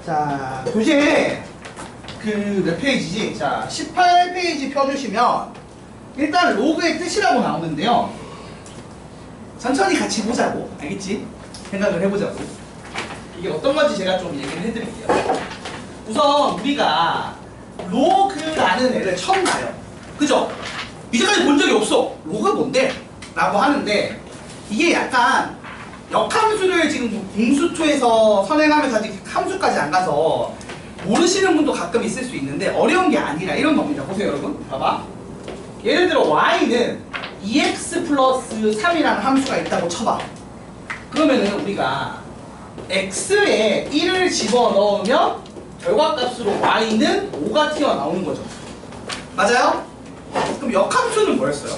자, 교재 그 몇 페이지지? 자, 18페이지 펴주시면 일단 로그의 뜻이라고 나오는데요. 천천히 같이 보자고. 알겠지? 생각을 해보자고. 이게 어떤 건지 제가 좀 얘기를 해드릴게요. 우선 우리가 로그라는 애를 처음 봐요. 그죠? 이제까지 본 적이 없어. 로그 뭔데? 라고 하는데 이게 약간 역함수를 지금 공수초에서 선행하면서 아직 함수까지 안 가서 모르시는 분도 가끔 있을 수 있는데 어려운 게 아니라 이런 겁니다. 보세요 여러분. 봐봐. 예를 들어 y는 2x 플러스 3이라는 함수가 있다고 쳐봐. 그러면은 우리가 x에 1을 집어넣으면 결과값으로 y는 5가 튀어나오는 거죠. 맞아요? 그럼 역함수는 뭐였어요?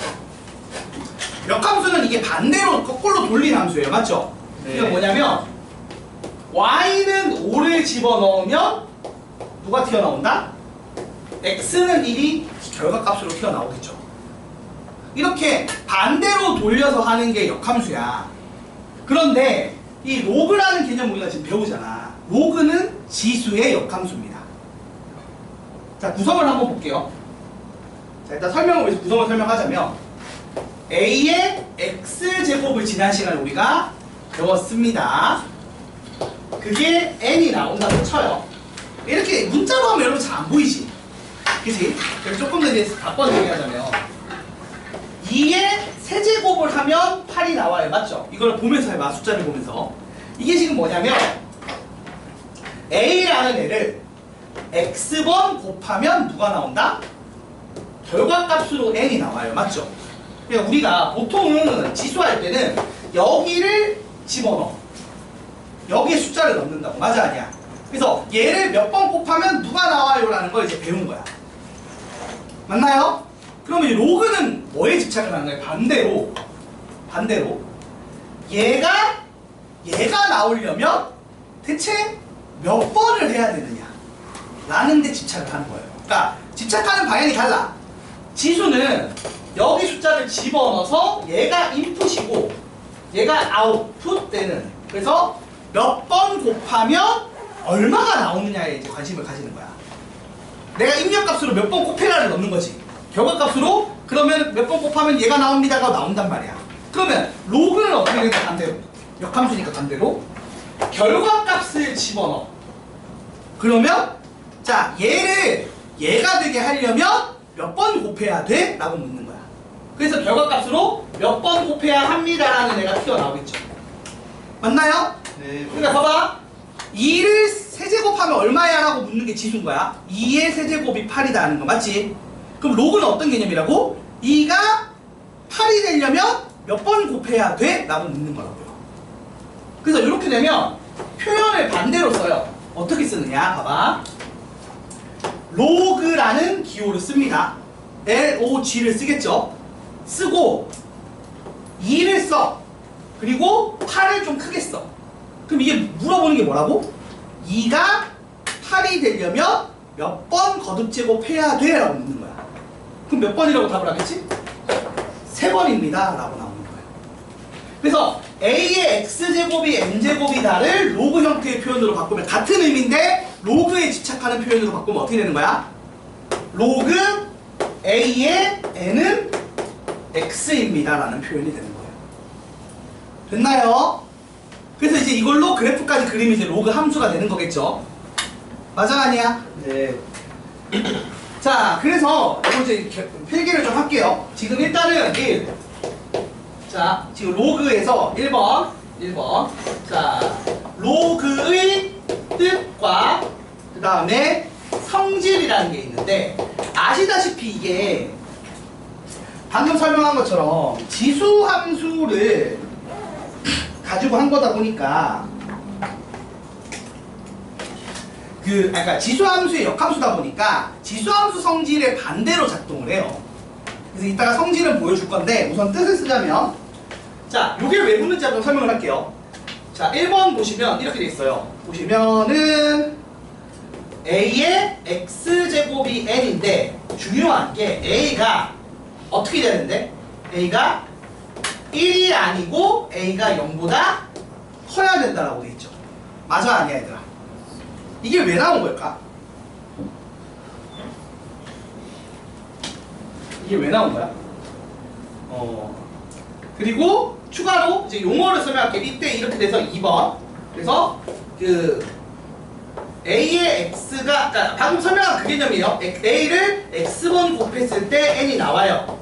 역함수는 이게 반대로 거꾸로 돌린 함수예요. 맞죠? 네. 이게 뭐냐면 y는 5를 집어넣으면 누가 튀어나온다? x는 1이 결과값으로 튀어나오겠죠. 이렇게 반대로 돌려서 하는 게 역함수야. 그런데 이 로그라는 개념 우리가 지금 배우잖아. 로그는 지수의 역함수입니다. 자, 구성을 한번 볼게요. 자, 일단 설명을 위해서 구성을 설명하자면 a의 x제곱을 지난 시간에 우리가 배웠습니다. 그게 n이 나온다고 쳐요. 이렇게 문자로 하면 여러분 잘 안 보이지? 그치? 그래서 조금 더 이제 바꿔서 얘기하자면 2의 세제곱을 하면 8이 나와요. 맞죠? 이걸 보면서 해봐. 숫자를 보면서. 이게 지금 뭐냐면 a라는 애를 x번 곱하면 누가 나온다? 결과값으로 n이 나와요. 맞죠? 그러니까 우리가 보통은 지수할 때는 여기를 집어넣어. 여기에 숫자를 넣는다고. 맞아 아니야? 그래서 얘를 몇 번 곱하면 누가 나와요? 라는 걸 이제 배운 거야. 맞나요? 그러면 이 로그는 뭐에 집착을 하는 거예요? 반대로 얘가 나오려면 대체 몇 번을 해야 되느냐 라는 데 집착을 하는 거예요. 그러니까 집착하는 방향이 달라. 지수는 여기 숫자를 집어넣어서 얘가 인풋이고 얘가 아웃풋 되는, 그래서 몇 번 곱하면 얼마가 나오느냐에 이제 관심을 가지는 거야. 내가 입력값으로 몇 번 곱해라를 넣는 거지. 결과값으로 그러면 몇 번 곱하면 얘가 나옵니다가 나온단 말이야. 그러면 로그는 어떻게 되냐? 반대로. 역함수니까 반대로 결과값을 집어넣어. 그러면 자, 얘를 얘가 되게 하려면 몇 번 곱해야 돼? 라고 묻는 거야. 그래서 결과값으로 몇 번 곱해야 합니다라는 애가 튀어나오겠죠. 맞나요? 네. 그러니까 봐봐. 2를 세제곱하면 얼마야? 라고 묻는 게 지수인 거야. 2의 세제곱이 8이다 하는 거 맞지? 그럼 로그는 어떤 개념이라고? 2가 8이 되려면 몇 번 곱해야 돼? 라고 묻는 거라고요. 그래서 이렇게 되면 표현을 반대로 써요. 어떻게 쓰느냐? 봐봐. 로그라는 기호를 씁니다. LOG를 쓰겠죠? 쓰고 2를 써. 그리고 8을 좀 크게 써. 그럼 이게 물어보는 게 뭐라고? 2가 8이 되려면 몇 번 거듭제곱 해야 돼? 라고 묻는 거야. 그럼 몇 번이라고 답을 하겠지? 3번입니다 라고 나오는 거예요. 그래서 a의 x제곱이 n제곱이다를 로그 형태의 표현으로 바꾸면 같은 의미인데 로그에 집착하는 표현으로 바꾸면 어떻게 되는 거야? 로그 a의 n은 x입니다 라는 표현이 되는 거예요. 됐나요? 그래서 이제 이걸로 그래프까지 그리면 이제 로그 함수가 되는 거겠죠? 맞아 아니야? 네. 자, 그래서 이제 필기를 좀 할게요. 지금 일단은 1. 자, 지금 로그에서 1번. 자, 로그의 뜻과 그 다음에 성질이라는 게 있는데 아시다시피 이게 방금 설명한 것처럼 지수 함수를 가지고 한 거다 보니까 그러니까 지수함수의 역함수다 보니까 지수함수 성질의 반대로 작동을 해요. 그래서 이따가 성질은 보여줄 건데 우선 뜻을 쓰자면 자, 요게 왜 묻는지 한번 설명을 할게요. 자, 1번 보시면 이렇게 돼 있어요. 보시면은 a의 x제곱이 n인데 중요한 게 a가 어떻게 되는데? a가 1이 아니고 a가 0보다 커야 된다라고 돼 있죠. 맞아 아니야 얘들아? 이게 왜 나온 걸까? 이게 왜 나온 거야? 그리고 추가로 이제 용어를 설명할게. 이때 이렇게 돼서 2번. 그래서 그 A의 X가, 그러니까 방금 설명한 그 개념이에요. A를 X번 곱했을 때 N이 나와요.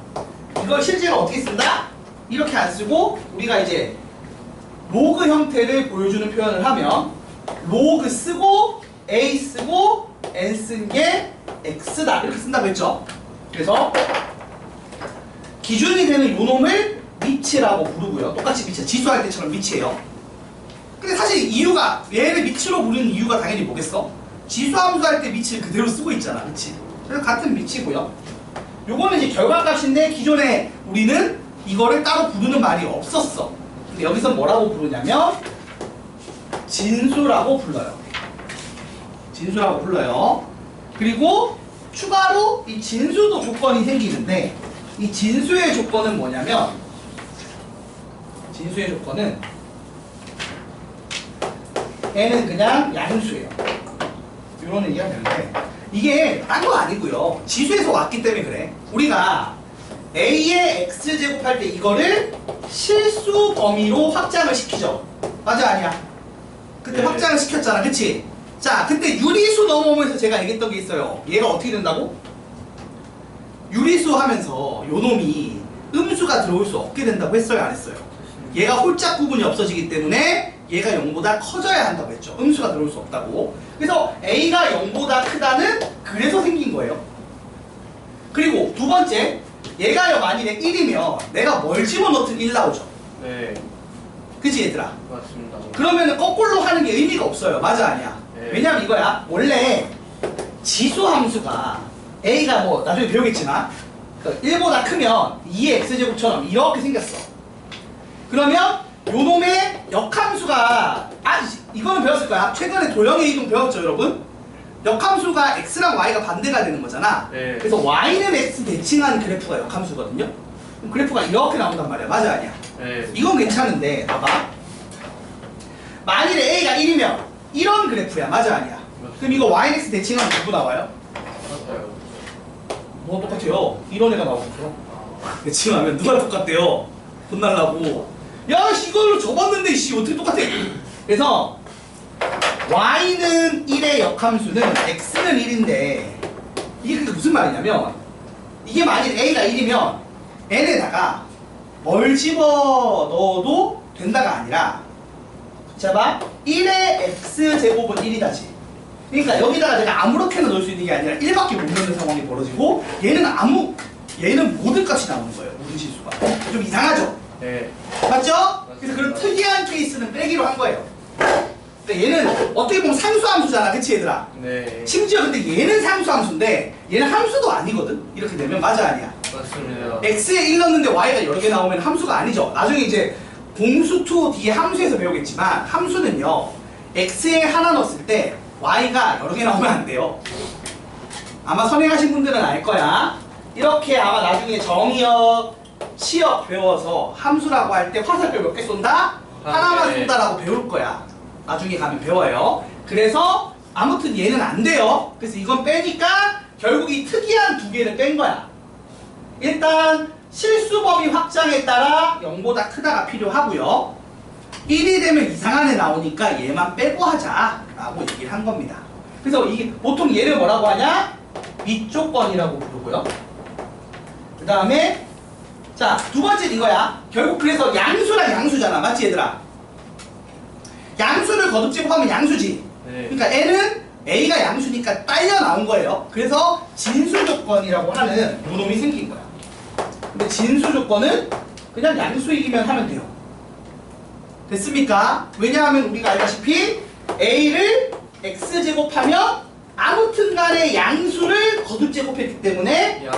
이걸 실제로 어떻게 쓴다? 이렇게 안 쓰고 우리가 이제 로그 형태를 보여주는 표현을 하면 로그 쓰고 A 쓰고 N 쓴 게 X다 이렇게 쓴다고 했죠. 그래서 기준이 되는 요놈을 미치라고 부르고요. 똑같이 미치, 지수할 때처럼 미치예요. 근데 사실 이유가 얘를 미치로 부르는 이유가 당연히 뭐겠어? 지수함수 할 때 미치를 그대로 쓰고 있잖아, 그치? 그래서 같은 미치고요. 요거는 이제 결과값인데 기존에 우리는 이거를 따로 부르는 말이 없었어. 근데 여기서 뭐라고 부르냐면 진수라고 불러요. 진수라고 불러요. 그리고 추가로 이 진수도 조건이 생기는데 이 진수의 조건은 뭐냐면 진수의 조건은 얘는 그냥 양수예요. 이런 얘기가 되는데 이게 딴 거 아니고요. 지수에서 왔기 때문에 그래. 우리가 A의 X제곱할 때 이거를 실수 범위로 확장을 시키죠. 맞아 아니야? 그때 네. 확장을 시켰잖아. 그치? 자 그때 유리수 넘어오면서 제가 얘기했던 게 있어요. 얘가 어떻게 된다고? 유리수 하면서 요놈이 음수가 들어올 수 없게 된다고 했어요 안 했어요? 얘가 홀짝 구분이 없어지기 때문에 얘가 0보다 커져야 한다고 했죠. 음수가 들어올 수 없다고. 그래서 A가 0보다 크다는 그래서 생긴 거예요. 그리고 두 번째, 얘가 만일에 1이면 내가 뭘 집어넣든 1 나오죠. 네. 그치 얘들아? 맞습니다. 그러면은 거꾸로 하는 게 의미가 없어요. 맞아 아니야? 네. 왜냐면 이거야. 원래 지수 함수가 A가 뭐 나중에 배우겠지만 1보다 크면 2의 X제곱처럼 이렇게 생겼어. 그러면 요놈의 역함수가 이거는 배웠을 거야. 최근에 도형의 이동 배웠죠 여러분? 역함수가 X랑 Y가 반대가 되는 거잖아. 네. 그래서 Y는 X 대칭한 그래프가 역함수거든요. 그럼 그래프가 이렇게 나온단 말이야. 맞아 아니야? 네. 이건 괜찮은데 봐봐. 만일에 A가 1이면 이런 그래프야. 맞아 아니야? 그럼 이거 Y는 X 대칭하면 누구 나와요? 맞아요. 뭐 똑같아요. 이런 애가 나오죠. 대칭하면 누가 똑같대요? 돈 날라고. 야, 씨, 이걸로 접었는데, 씨, 어떻게 똑같아? 그래서, y는 1의 역함수는 x는 1인데, 이게 그게 무슨 말이냐면, 이게 만일 a가 1이면, n에다가 뭘 집어 넣어도 된다가 아니라, 자, 봐. 1의 x제곱은 1이다지. 그러니까 여기다가 내가 아무렇게나 넣을 수 있는 게 아니라 1밖에 못 넣는 상황이 벌어지고, 얘는 모든 값이 나오는 거예요. 모든 실수가. 좀 이상하죠? 네. 맞죠? 그래서 그런 특이한 케이스는 빼기로 한 거예요. 근데 얘는 어떻게 보면 상수함수잖아. 그치 얘들아? 네. 심지어 근데 얘는 상수함수인데 얘는 함수도 아니거든? 이렇게 되면 맞아 아니야? 맞습니다. x에 1 넣는데 y가 여러 개 나오면 함수가 아니죠. 나중에 이제 공수2 뒤에 함수에서 배우겠지만 함수는요 x에 하나 넣었을 때 y가 여러 개 나오면 안 돼요. 아마 선행하신 분들은 알 거야. 이렇게 아마 나중에 정의역 시역 배워서 함수라고 할 때 화살표 몇 개 쏜다? 하나만 네. 쏜다라고 배울 거야. 나중에 가면 배워요. 그래서 아무튼 얘는 안 돼요. 그래서 이건 빼니까 결국 이 특이한 두 개를 뺀 거야. 일단 실수 범위 확장에 따라 0보다 크다가 필요하고요. 1이 되면 이상한 애 나오니까 얘만 빼고 하자라고 얘기를 한 겁니다. 그래서 이게 보통 얘를 뭐라고 하냐? 밑조건이라고 부르고요. 그 다음에 자, 두 번째 이거야. 결국 그래서 양수랑 양수잖아. 맞지 얘들아? 양수를 거듭제곱하면 양수지. 네. 그러니까 N은 A가 양수니까 딸려 나온 거예요. 그래서 진수 조건이라고 하는 요놈이 생긴 거야. 근데 진수 조건은 그냥 양수이기면 하면 돼요. 됐습니까? 왜냐하면 우리가 알다시피 A를 X제곱하면 아무튼 간에 양수를 거듭제곱했기 때문에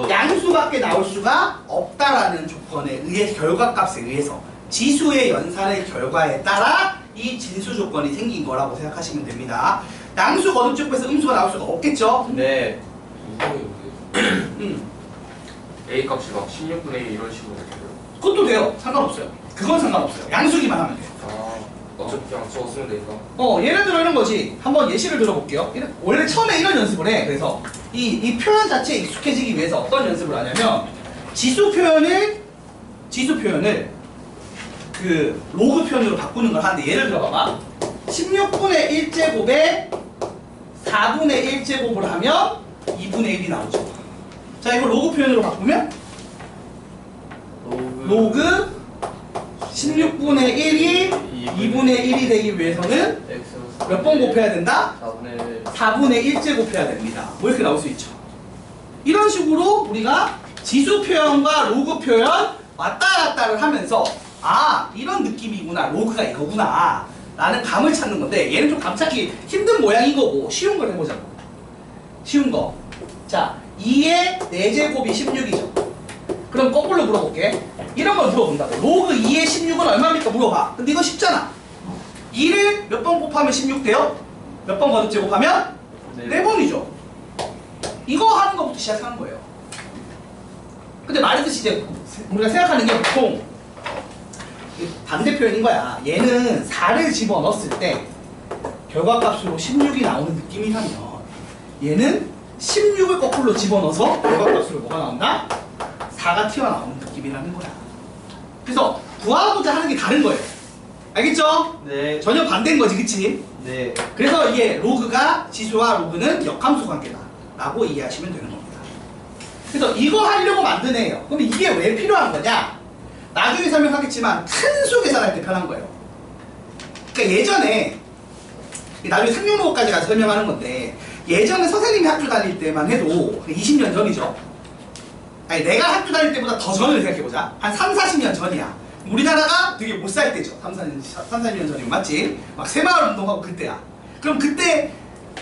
양수밖에 나올 수가 없다라는 조건에 의해 결과값에 의해서 지수의 연산의 결과에 따라 이 진수 조건이 생긴 거라고 생각하시면 됩니다. 양수 거듭제곱해서 음수가 나올 수가 없겠죠? 네. A 값이 막 16분의 1 이런 식으로 돼요. 그것도 돼요. 상관없어요. 그건 상관없어요. 양수기만 하면 돼요. 아, 어차피 그냥 적었으면 되니까. 예를 들어 이런 거지. 한번 예시를 들어볼게요. 원래 처음에 이런 연습을 해. 그래서 이 표현 자체에 익숙해지기 위해서 어떤 연습을 하냐면 지수 표현을 그 로그 표현으로 바꾸는 걸 하는데, 예를 들어 봐봐. 16분의 1제곱에 4분의 1제곱을 하면 2분의 1이 나오죠. 자, 이거 로그 표현으로 바꾸면 로그 16분의 1이 2분의 1이 되기 위해서는 몇 번 곱해야 된다? 4분의 1제 곱해야 됩니다. 뭐 이렇게 나올 수 있죠. 이런 식으로 우리가 지수 표현과 로그 표현 왔다 갔다를 하면서 이런 느낌이구나, 로그가 이거구나 라는 감을 찾는 건데, 얘는 좀 감 찾기 힘든 모양인 거고 쉬운 걸 해보자고. 쉬운 거. 자, 2의 4제곱이 16이죠. 그럼 거꾸로 물어볼게. 이런 걸 물어본다고. 로그 2의 16은 얼마입니까? 물어봐. 근데 이거 쉽잖아. 2를 몇 번 곱하면 16 돼요? 몇 번 거듭 제곱하면? 4번이죠. 이거 하는 것부터 시작하는 거예요. 근데 말했듯이 이제 우리가 생각하는 게 보통 반대 표현인 거야. 얘는 4를 집어넣었을 때 결과값으로 16이 나오는 느낌이라면, 얘는 16을 거꾸로 집어넣어서 결과값으로 뭐가 나온다? 4가 튀어나오는 느낌이라는 거야. 그래서 구하고자 하는 게 다른 거예요. 알겠죠? 네. 전혀 반대인 거지, 그치? 네. 그래서 이게 로그가, 지수와 로그는 역함수 관계다 라고 이해하시면 되는 겁니다. 그래서 이거 하려고 만든 애예요. 그럼 이게 왜 필요한 거냐? 나중에 설명하겠지만 큰 수 계산할 때 편한 거예요. 그러니까 예전에, 나중에 상용로까지 가서 설명하는 건데, 예전에 선생님이 학교 다닐 때만 해도 20년 전이죠. 아니, 내가 학교 다닐 때보다 더 전을 생각해보자. 한 3, 40년 전이야. 우리나라가 되게 못 살 때죠. 3, 40년 전이면 맞지? 막 새마을 운동하고 그때야. 그럼 그때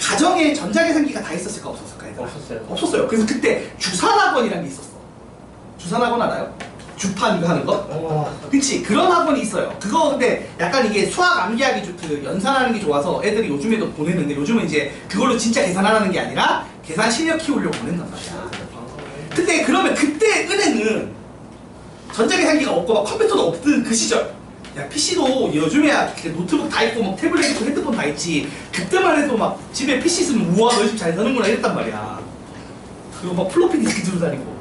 가정에 전자계산기가 다 있었을까 없었을까? 얘들아? 없었어요. 없었어요. 그래서 그때 주산학원이라는 게 있었어. 주산학원 알아요? 주판 이거 하는 거? 그치? 그런 학원이 있어요. 그거 근데 약간 이게 수학 암기하기 그 연산하는 게 좋아서 애들이 요즘에도 보내는데, 요즘은 이제 그걸로 진짜 계산하는 게 아니라 계산 실력 키우려고 보낸단 말이야. 근데 그러면 그때 은행은 전자계산기가 없고 막 컴퓨터도 없던 그 시절, 야 PC도 요즘에야 노트북 다 있고 막 태블릿 있고 핸드폰 다 있지, 그때만 해도 막 집에 PC 있으면 우와 너 집 잘 사는구나 이랬단 말이야. 그리고 막 플로피 디스크 들고 다니고,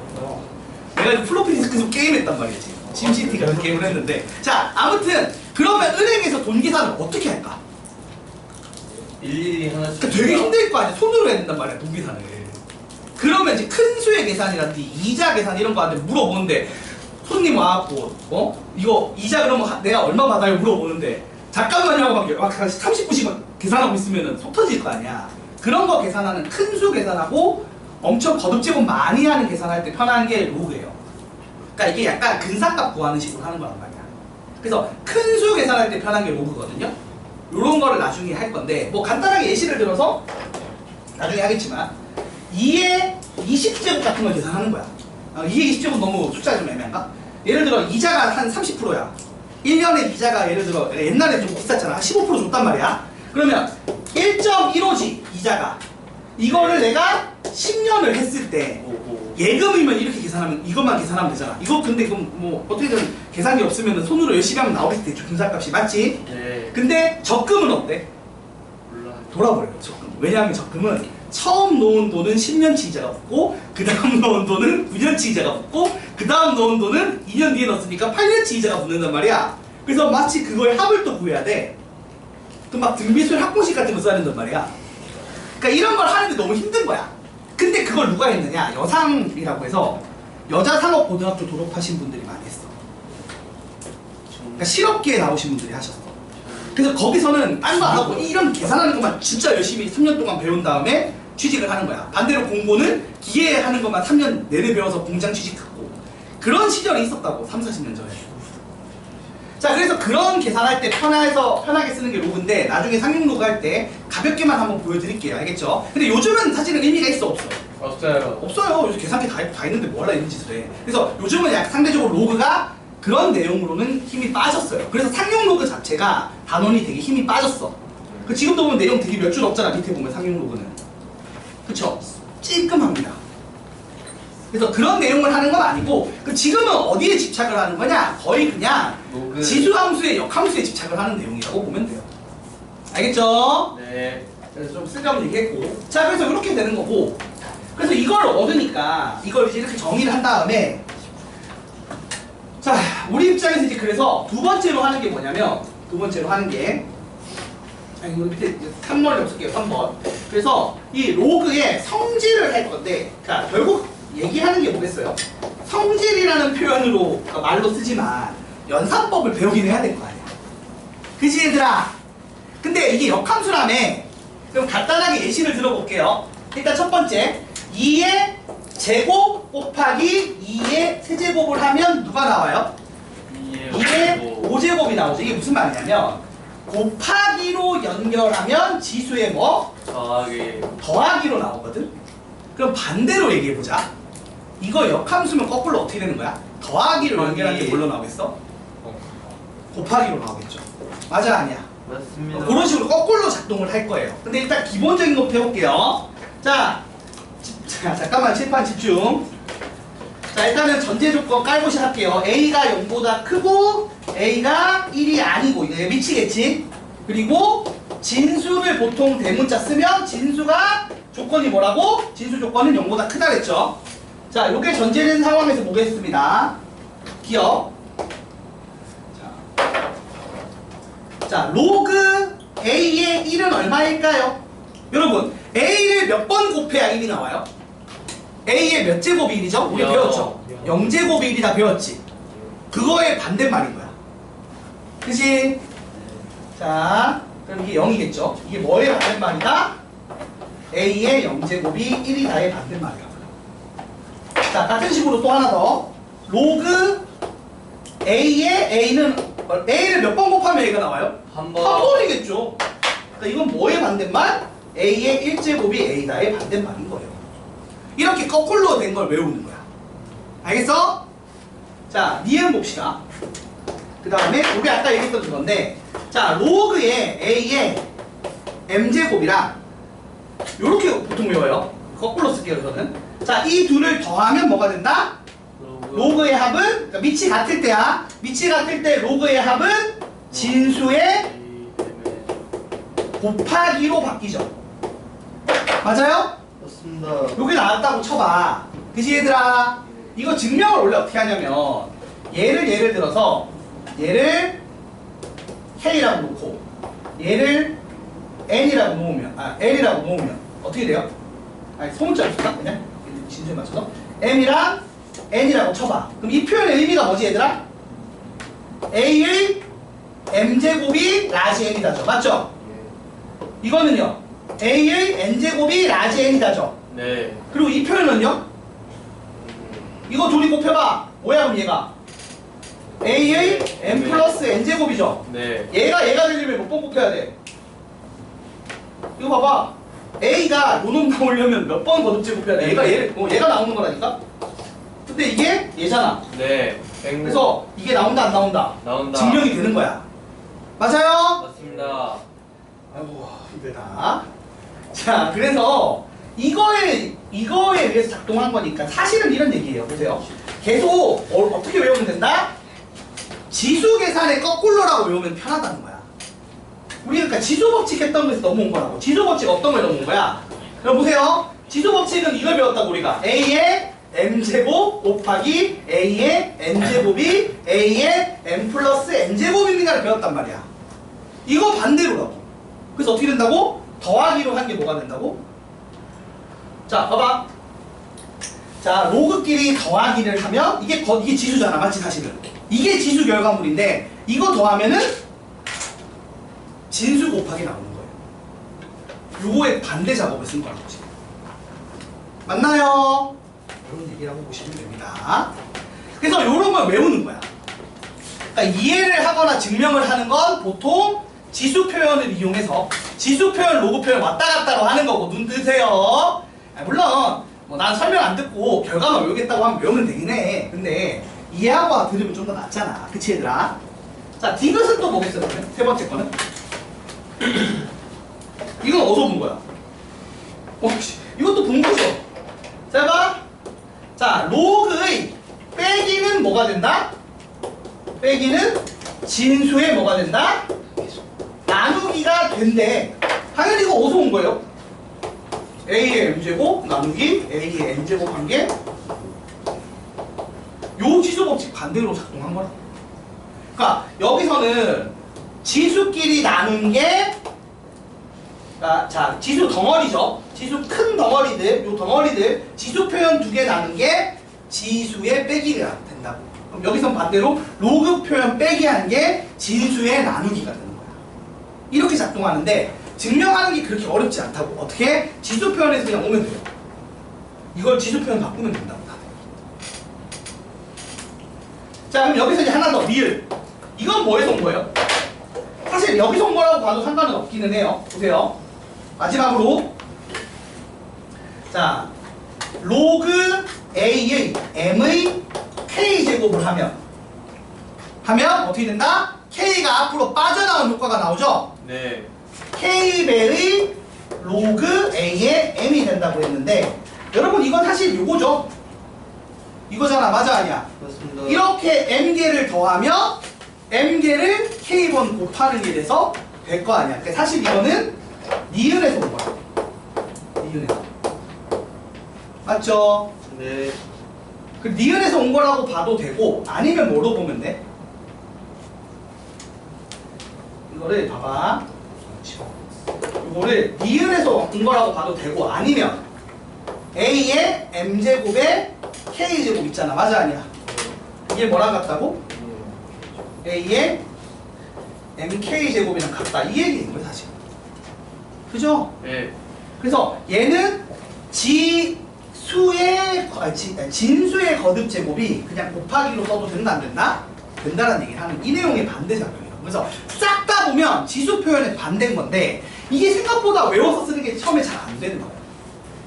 내가 그 플로피 디스크에서 게임했단 말이지. 심시티 같은 게임을 했는데, 자 아무튼 그러면 은행에서 돈 계산을 어떻게 할까? 일일이 하나씩. 그러니까 되게 힘들 거 아니야. 손으로 해야 된단 말이야, 돈 계산을. 그러면 이제 큰 수의 계산이라든지 이자 계산 이런 거 한테 물어보는데, 손님 와갖고 이거 이자 그러면 내가 얼마 받아요? 물어보는데 잠깐만요 하고 막 30분씩 막 계산하고 있으면 속 터질 거 아니야. 그런 거 계산하는 큰 수 계산하고 엄청 거듭제곱 많이 하는 계산할 때 편한 게 로그예요. 그러니까 이게 약간 근사값 구하는 식으로 하는 거란 말이야. 그래서 큰 수 계산할 때 편한 게 로그거든요. 요런 거를 나중에 할 건데, 뭐 간단하게 예시를 들어서 나중에 하겠지만 2의 20제곱 같은 걸 계산하는 거야. 2의 20제곱 너무 숫자가 좀 애매한가? 예를 들어 이자가 한 30%야. 1년에 이자가 예를 들어 옛날에 좀 비쌌잖아. 15% 줬단 말이야. 그러면 1.15지 이자가. 이거를 내가 10년을 했을 때 예금이면 이렇게 계산하면, 이것만 계산하면 되잖아. 이거 근데 그럼 뭐 어떻게든 계산기 없으면 손으로 열심히 하면 나오겠지, 분산값이. 맞지? 네. 근데 적금은 어때? 몰라. 돌아버려요, 적금. 왜냐하면 적금은 처음 놓은 돈은 10년치 이자가 붙고, 그 다음 놓은 돈은 9년치 이자가 붙고, 그 다음 놓은 돈은 2년 뒤에 넣었으니까 8년치 이자가 붙는단 말이야. 그래서 마치 그거의 합을 또 구해야 돼. 또 막 등비수열 학공식 같은 거 써야 된단 말이야. 그러니까 이런 걸 하는데 너무 힘든 거야. 근데 그걸 누가 했느냐? 여상이라고 해서 여자상업고등학교 졸업하신 분들이 많이 했어. 그러니까 실업계에 나오신 분들이 하셨어. 그래서 거기서는 딴 거 안 하고 이런 계산하는 것만 진짜 열심히 3년 동안 배운 다음에 취직을 하는 거야. 반대로 공고는 기계 하는 것만 3년 내내 배워서 공장 취직하고, 그런 시절이 있었다고, 3, 40년 전에. 자, 그래서 그런 계산할 때 편하게 쓰는 게 로그인데, 나중에 상용 로그 할 때 가볍게만 한번 보여드릴게요. 알겠죠? 근데 요즘은 사실은 의미가 있어, 없어? 없어요. 없어요. 요즘 계산기 다 있는데 뭐하러 이런 짓을 해. 그래서 요즘은 약간 상대적으로 로그가 그런 내용으로는 힘이 빠졌어요. 그래서 상용 로그 자체가 단원이 되게 힘이 빠졌어. 그 지금도 보면 내용 되게 몇 줄 없잖아. 밑에 보면 상용 로그는. 그쵸? 찔끔합니다. 그래서 그런 내용을 하는 건 아니고 그 지금은 어디에 집착을 하는 거냐? 거의 그냥 로그. 지수함수의 역함수에 집착을 하는 내용이라고 보면 돼요. 알겠죠? 네. 그래서 좀 쓸데없는 얘기했고 자 그래서 이렇게 되는 거고 그래서 이걸 얻으니까 이걸 이제 이렇게 정의를 한 다음에 자 우리 입장에서 이제 그래서 두 번째로 하는 게 뭐냐면 두 번째로 하는 게 아니 이거 밑에 3번이 없을게요 3번 그래서 이 로그의 성질을 할 건데 자 결국 얘기하는 게 뭐겠어요? 성질이라는 표현으로 그러니까 말로 쓰지만 연산법을 배우긴 해야 될 거 아니야 그지 얘들아? 근데 이게 역함수라며 그럼 간단하게 예시를 들어볼게요 일단 첫 번째 2의 제곱 곱하기 2의 세제곱을 하면 누가 나와요? 2의 5제곱이 나오죠 이게 무슨 말이냐면 곱하기로 연결하면 지수의 뭐? 더하기로 나오거든 그럼 반대로 얘기해보자 이거 역함수면 거꾸로 어떻게 되는 거야? 더하기로 연결하는 게 뭘로 나오겠어? 곱하기로 나오겠죠 맞아 아니야? 맞습니다. 그런 식으로 거꾸로 작동을 할 거예요. 근데 일단 기본적인 것부터 해볼게요. 자, 잠깐만 칠판 집중. 자, 일단은 전제 조건 깔고시 할게요. A가 0보다 크고 A가 1이 아니고 이거 미치겠지? 그리고 진수를 보통 대문자 쓰면 진수가 조건이 뭐라고? 진수 조건은 0보다 크다 그랬죠? 자, 요게 전제된 상황에서 보겠습니다. 기억. 자, 로그 A의 1은 얼마일까요? 여러분, A를 몇 번 곱해야 1이 나와요? A의 몇 제곱이 1이죠? 우리 배웠죠? 0제곱이 1이다 배웠지? 그거의 반대말인 거야. 그치? 자, 그럼 이게 0이겠죠? 이게 뭐의 반대말이다? A의 0제곱이 1이다의 반대말이야. 자, 같은 식으로 또 하나 더. 로그 A의 A는 A를 몇 번 곱하면 A가 나와요? 한 한 번. 번이겠죠. 그러니까 이건 뭐의 반대말? A의 1제곱이 A다의 반대말인 거예요. 이렇게 거꾸로 된 걸 외우는 거야. 알겠어? 자, 니은 봅시다. 그 다음에 우리 아까 얘기했던 그건데 자, 로그의 A의 M제곱이랑 요렇게 보통 외워요. 거꾸로 쓸게요, 저는. 자, 이 둘을 더하면 뭐가 된다? 로그의 합은 그러니까 밑이 같을 때야. 밑이 같을 때 로그의 합은 진수의 곱하기로 바뀌죠. 맞아요? 맞습니다. 여기 나왔다고 쳐봐. 그치 얘들아? 이거 증명을 원래 어떻게 하냐면 예를 들어서 얘를 K라고 놓고 얘를 N이라고 놓으면 L이라고 놓으면 어떻게 돼요? 아니 소문자로 쓸까? 그냥 진수에 맞춰서 M이랑 N이라고 쳐봐. 그럼 이 표현의 의미가 뭐지 얘들아? A의 M제곱이 라지 N이다죠. 맞죠? 이거는요. A의 N제곱이 라지 N이다죠. 네. 그리고 이 표현은요. 이거 둘이 곱해봐. 뭐야 그럼 얘가? A의 N 플러스 N제곱이죠. 네. 얘가 되려면 몇 번 곱해야 돼? 이거 봐봐. A가 요놈 나오려면 몇 번 거듭제 곱해야 돼? 얘가 나오는 거라니까? 근데 이게 얘잖아. 네. 그래서 이게 나온다 안 나온다? 나온다. 증명이 되는 거야. 맞아요? 맞습니다. 아이고 힘들다. 자 그래서 이거에 의해서 작동한 거니까 사실은 이런 얘기예요. 보세요. 계속 어떻게 외우면 된다? 지수 계산의 거꾸로라고 외우면 편하다는 거야. 우리 그러니까 지수 법칙 했던 거에서 넘어온 거라고. 지수 법칙 어떤 거에 넘어온 거야? 그럼 보세요. 지수 법칙은 이걸 배웠다고 우리가. A의 M제곱 곱하기 A의 N제곱이 A의 M 플러스 N제곱입니다를 배웠단 말이야. 이거 반대로라고. 그래서 어떻게 된다고? 더하기로 한 게 뭐가 된다고? 자, 봐봐. 자, 로그끼리 더하기를 하면 이게 지수잖아, 맞지 사실은? 이게 지수 결과물인데 이거 더하면은 진수 곱하기 나오는 거예요. 요거의 반대 작업을 쓴 거라고 지금. 맞나요? 이런 얘기라고 보시면 됩니다. 그래서 요런 걸 외우는 거야. 그러니까 이해를 하거나 증명을 하는 건 보통 지수 표현을 이용해서 지수 표현, 로그 표현 왔다 갔다로 하는 거고 눈 뜨세요. 물론 뭐 난 설명 안 듣고 결과만 외우겠다고 하면 외우면 되긴 해. 근데 이해하고 들으면 좀 더 낫잖아. 그치 얘들아? 자, 디귿은 또 뭐겠어요? 그러면? 세 번째 거는? 이건 어디서 본 거야? 이것도 본 거죠? 자, 봐. 자, 빼기는 진수의 뭐가 된다? 나누기가 된대. 당연히 이거 어디서 온 거예요? A의 M제곱 나누기 A의 N제곱 한 게 요 지수 법칙 반대로 작동한 거라. 그러니까 여기서는 지수끼리 나눈 게 자, 지수 덩어리죠. 지수 큰 덩어리들, 요 덩어리들 지수 표현 두 개 나눈 게 지수의 빼기가 된다고. 그럼 여기선 반대로 로그 표현 빼기 한 게 진수의 나누기가 되는 거야. 이렇게 작동하는데 증명하는 게 그렇게 어렵지 않다고. 어떻게? 지수 표현에서 그냥 오면 돼요. 이걸 지수 표현 바꾸면 된다고. 자, 그럼 여기서 이제 하나 더 리을. 이건 뭐에서 온 거예요? 사실 여기서 온 거라고 봐도 상관은 없기는 해요. 보세요. 마지막으로 자, 로그 A의 M의 K제곱을 하면 어떻게 된다? K가 앞으로 빠져나온 효과가 나오죠? 네. K배의 로그 A의 M이 된다고 했는데 여러분 이건 사실 요거죠? 이거잖아. 맞아 아니야? 맞습니다. 이렇게 M개를 더하면 M개를 K번 곱하는 게 돼서 될 거 아니야. 그러니까 사실 이거는 니은에서 온 거야. 니은에서. 맞죠? 네. 그 니은에서 온 거라고 봐도 되고 아니면 뭐로 보면 돼? 이거를 봐봐. 이거를 니은에서 온 거라고 봐도 되고 아니면 A의 M제곱에 K제곱 있잖아. 맞아 아니야? 이게 뭐랑 같다고? A의 MK제곱이랑 같다. 이 얘기인 거야 사실. 그죠? 네. 그래서 얘는 진수의 거듭 제곱이 그냥 곱하기로 써도 된다 안 된다? 된다라는 얘기를 하는 이 내용의 반대 작용이에요. 그래서 싹 다 보면 지수 표현의 반대인 건데 이게 생각보다 외워서 쓰는 게 처음에 잘 안 되는 거예요.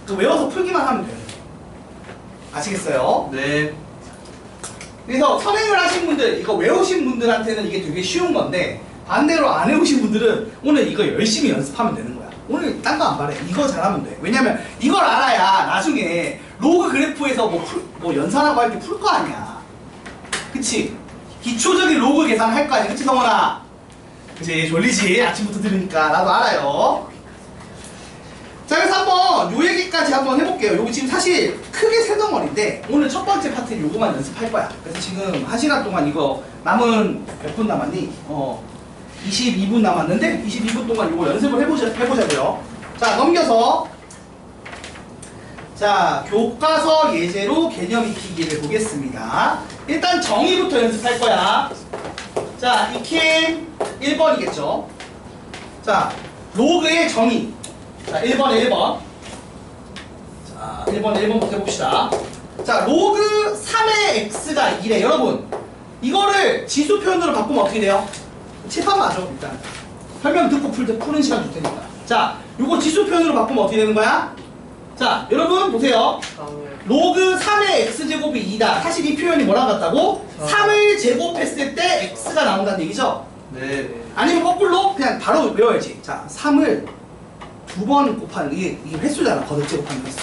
그 외워서 풀기만 하면 돼요. 아시겠어요? 네. 그래서 선행을 하신 분들, 이거 외우신 분들한테는 이게 되게 쉬운 건데 반대로 안 외우신 분들은 오늘 이거 열심히 연습하면 되는 거야. 오늘 딴 거 안 바래. 이거 잘하면 돼. 왜냐면 이걸 알아야 나중에 로그 그래프에서 뭐 연산하고 할 때 풀 거 아니야. 그치? 기초적인 로그 계산 할 거 아니야. 그치 성원아? 그치? 졸리지? 아침부터 들으니까 나도 알아요. 자, 그래서 한번 요 얘기까지 한번 해볼게요. 요거 지금 사실 크게 세 덩어리인데 오늘 첫 번째 파트는 요거만 연습할 거야. 그래서 지금 1시간 동안 이거 남은 몇 분 남았니? 22분 남았는데 22분 동안 요거 연습을 해보자고요. 자, 넘겨서 자, 교과서 예제로 개념 익히기를 보겠습니다. 일단 정의부터 연습할 거야. 자, 익힘 1번이겠죠. 자, 로그의 정의. 자, 1번에 1번. 자, 1번에 1번부터 해봅시다. 자, 로그 3의 x가 2래. 여러분, 이거를 지수 표현으로 바꾸면 어떻게 돼요? 칠판 맞아, 일단. 설명 듣고 푸는 시간 줄 테니까. 자, 요거 지수 표현으로 바꾸면 어떻게 되는 거야? 자, 여러분, 보세요. 로그 3의 x제곱이 2다. 사실 이 표현이 뭐랑 같다고? 3을 제곱했을 때 x가 나온다는 얘기죠? 네. 아니면 거꾸로 그냥 바로 외워야지. 자, 3을 두 번 곱하는 이게 횟수잖아. 거듭 제곱하는 횟수.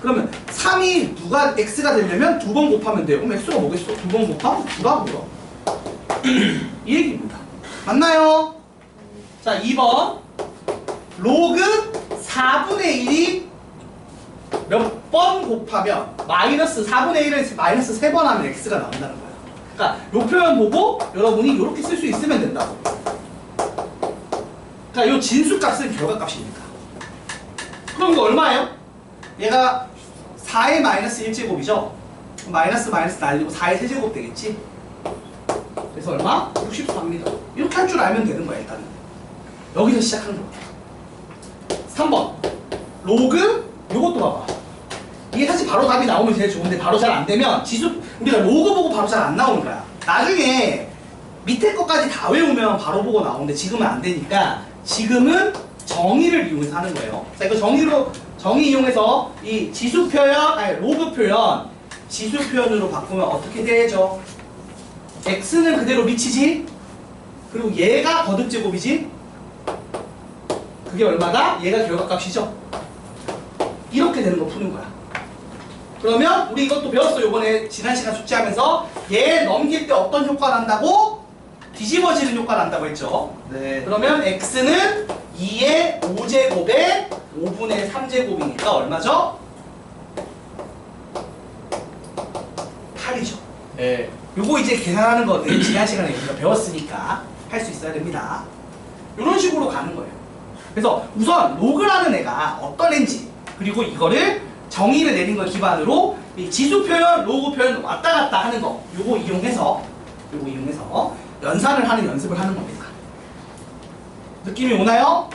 그러면 3이 누가 x가 되려면 두 번 곱하면 돼요. 그럼 x가 뭐겠어? 두 번 곱하면 9라고요. 이 얘기입니다. 맞나요? 자, 2번 로그 4분의 1이 몇 번 곱하면 마이너스 4분의 1을 마이너스 3번 하면 x가 나온다는 거야. 그러니까 요 표현 보고 여러분이 이렇게 쓸 수 있으면 된다고. 그러니까 요 진수값은 결과값이니까. 그럼 이거 얼마예요? 얘가 4의 마이너스 1제곱이죠? 마이너스 날리고 4의 세제곱 되겠지? 그래서 얼마? 64입니다. 이렇게 할 줄 알면 되는 거야, 일단은. 여기서 시작하는 거야. 3번. 로그, 요것도 봐봐. 이게 사실 바로 답이 나오면 제일 좋은데 바로 잘 안 되면 우리가 로그 보고 바로 잘 안 나오는 거야. 나중에 밑에 것까지 다 외우면 바로 보고 나오는데 지금은 안 되니까 지금은 정의를 이용해서 하는 거예요. 자, 이거 정의 이용해서 이 지수 표현, 로그 표현, 지수 표현으로 바꾸면 어떻게 되죠? x는 그대로 미치지? 그리고 얘가 거듭 제곱이지? 그게 얼마다? 얘가 결과값이죠? 이렇게 되는 거 푸는 거야. 그러면 우리 이것도 배웠어. 요번에 지난 시간 숙제하면서 얘 넘길 때 어떤 효과 난다고? 뒤집어지는 효과 난다고 했죠. 네. 그러면 x는 2의 5제곱에 5분의 3제곱이니까 얼마죠? 8이죠. 네. 요거 이제 계산하는 거는 지난 시간에 우리가 배웠으니까 할 수 있어야 됩니다. 이런 식으로 가는 거예요. 그래서 우선 로그라는 애가 어떤 애인지, 그리고 이거를 정의를 내린 걸 기반으로 이 지수 표현, 로그 표현 왔다 갔다 하는 거, 요거 이용해서 연산을 하는 연습을 하는 겁니다. 느낌이 오나요?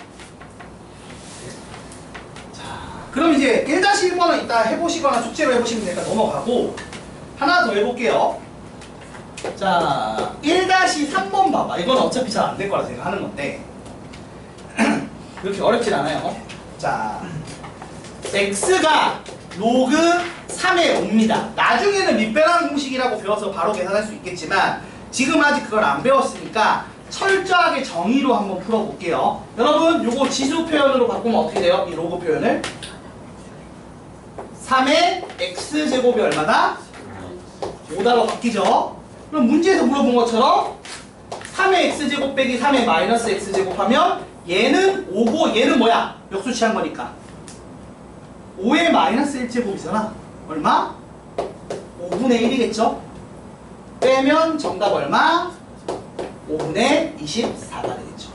자, 그럼 이제 1-1번은 이따 해보시거나 숙제로 해보시면 되니까 넘어가고 하나 더 해볼게요. 자, 1-3번 봐봐. 이건 어차피 잘 안 될 거라 생각하는 건데 그렇게 어렵진 않아요. 자, x가 로그 3에 옵니다. 나중에는 밑변환 공식이라고 배워서 바로 계산할 수 있겠지만 지금 아직 그걸 안 배웠으니까 철저하게 정의로 한번 풀어볼게요. 여러분, 요거 지수 표현으로 바꾸면 어떻게 돼요? 이 로그 표현을 3의 x제곱이 얼마다? 5다로 바뀌죠? 그럼 문제에서 물어본 것처럼 3의 x제곱 빼기 3의 마이너스 x제곱 하면 얘는 5고 얘는 뭐야? 역수 취한 거니까 5의 마이너스 1제곱이잖아. 얼마? 5분의 1이겠죠? 빼면 정답 얼마? 5분의 24가 되겠죠.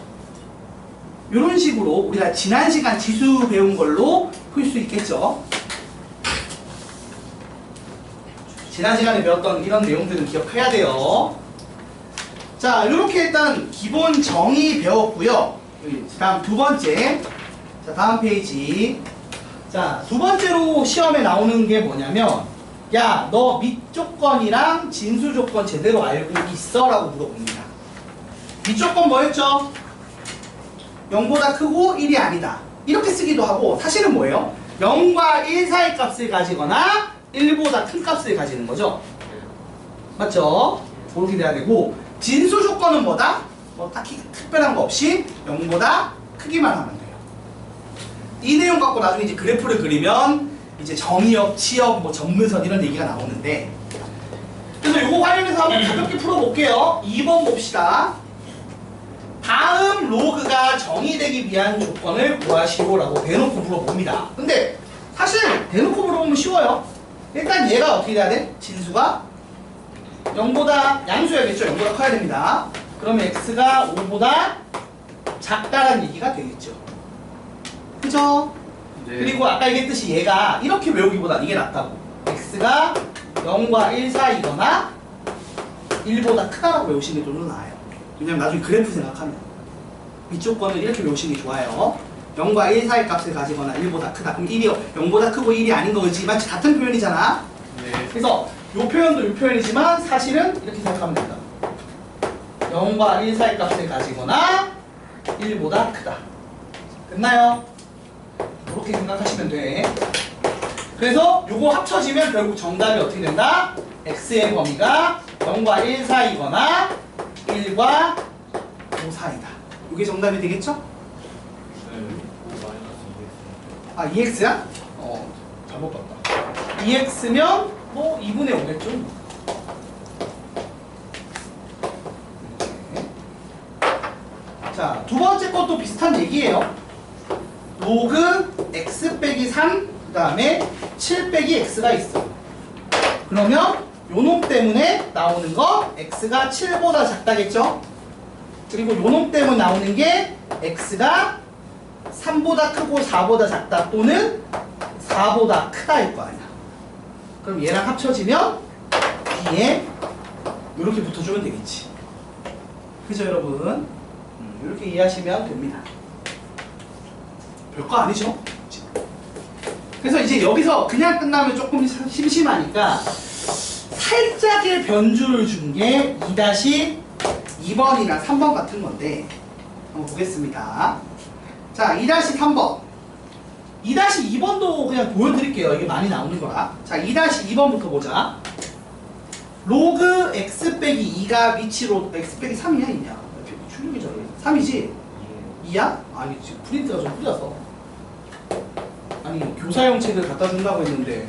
이런 식으로 우리가 지난 시간 지수 배운 걸로 풀 수 있겠죠. 지난 시간에 배웠던 이런 내용들은 기억해야 돼요. 자, 이렇게 일단 기본 정의 배웠고요. 다음 두 번째. 자, 다음 페이지. 자, 두 번째로 시험에 나오는 게 뭐냐면, 야, 너 밑조건이랑 진수조건 제대로 알고 있어? 라고 물어봅니다. 밑조건 뭐였죠? 0보다 크고 1이 아니다. 이렇게 쓰기도 하고, 사실은 뭐예요? 0과 1 사이 값을 가지거나 1보다 큰 값을 가지는 거죠. 맞죠? 그렇게 돼야 되고, 진수조건은 뭐다? 뭐 딱히 특별한 거 없이 0보다 크기만 하면 돼요. 이 내용 갖고 나중에 이제 그래프를 그리면 이제 정의역, 치역, 뭐 점근선 이런 얘기가 나오는데, 그래서 요거 활용해서 한번 가볍게 풀어볼게요. 2번 봅시다. 다음 로그가 정의되기 위한 조건을 구하시오라고 대놓고 물어봅니다. 근데 사실 대놓고 물어보면 쉬워요. 일단 얘가 어떻게 돼야 돼? 진수가 0보다 양수여야겠죠. 0보다 커야 됩니다. 그러면 x가 5보다 작다라는 얘기가 되겠죠. 그죠? 네. 그리고 아까 얘기했듯이 얘가 이렇게 외우기보다 이게 낫다고. x가 0과 1 사이거나 1보다 크다라고 외우시는 게 좀 더 나아요. 왜냐면 나중에 그래프 생각하면 이 조건을 이렇게 외우시는 게 좋아요. 0과 1 사이 값을 가지거나 1보다 크다. 그럼 1이 0보다 크고 1이 아닌 거지만 같은 표현이잖아. 네. 그래서 이 표현도 이 표현이지만 사실은 이렇게 생각하면 된다. 0과 1 사이 값을 가지거나 1보다 크다. 됐나요? 이렇게 생각하시면 돼. 그래서 요거 합쳐지면 결국 정답이 어떻게 된다? x의 범위가 0과 1 사이거나 1과 5 사이다. 이게 정답이 되겠죠? 아, 2x야? 잘못 봤다. 2x면 뭐 2분의 5겠죠? 자, 두 번째 것도 비슷한 얘기예요. 로그 x 빼기 3, 그 다음에 7 빼기 x가 있어. 그러면 요놈 때문에 나오는 거 x가 7보다 작다겠죠? 그리고 요놈 때문에 나오는 게 x가 3보다 크고 4보다 작다 또는 4보다 크다일 거 아니야. 그럼 얘랑 합쳐지면 B에 이렇게 붙어주면 되겠지. 그죠 여러분? 이렇게 이해하시면 됩니다. 별거 아니죠? 그래서 이제 여기서 그냥 끝나면 조금 심심하니까 살짝의 변주를 준 게 2-2번이나 3번 같은 건데 한번 보겠습니다. 자, 2-3번. 2-2번도 그냥 보여드릴게요. 이게 많이 나오는 거라. 자, 2-2번부터 보자. 로그 x 빼기 2가 위치로 x 빼기 3이야, 2냐? 출력이 저래. 3이지? 2야? 아니, 지금 프린트가 좀 풀렸어. 아니, 교사용 책을 갖다 준다고 했는데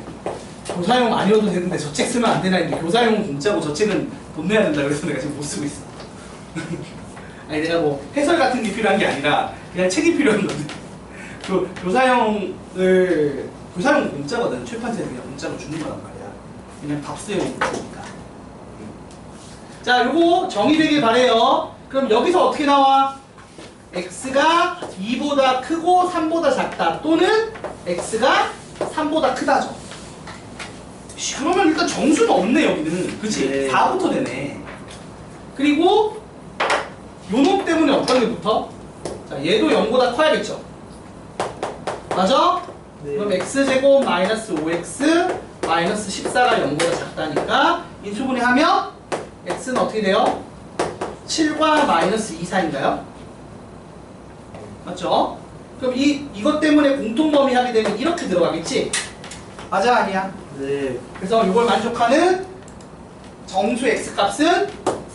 교사용 아니어도 되는데 저 책 쓰면 안 되나 했는데 교사용은 공짜고 저 책은 돈 내야 된다 그래서 내가 지금 못 쓰고 있어. 아니 내가 뭐 해설 같은 게 필요한 게 아니라 그냥 책이 필요한 건데 교사용 공짜거든. 출판사에 그냥 공짜로 주는 거란 말이야. 그냥 밥수용 공짜니까. 자, 요거 정의되길 바래요. 그럼 여기서 어떻게 나와? x가 2보다 크고 3보다 작다 또는 x가 3보다 크다죠. 그러면 일단 정수는 없네 여기는. 그치? 네. 4부터 되네. 그리고 요놈 때문에 어떤 게 붙어? 자, 얘도 0보다 커야겠죠. 맞아? 네. 그럼 x제곱 마이너스 5x 마이너스 14가 0보다 작다니까 인수분해 하면 x는 어떻게 돼요? 7과 마이너스 2 사이인가요? 맞죠? 그럼 이것 때문에 공통범위 하게 되면 이렇게 들어가겠지? 맞아 아니야? 네. 그래서 이걸 만족하는 정수 x값은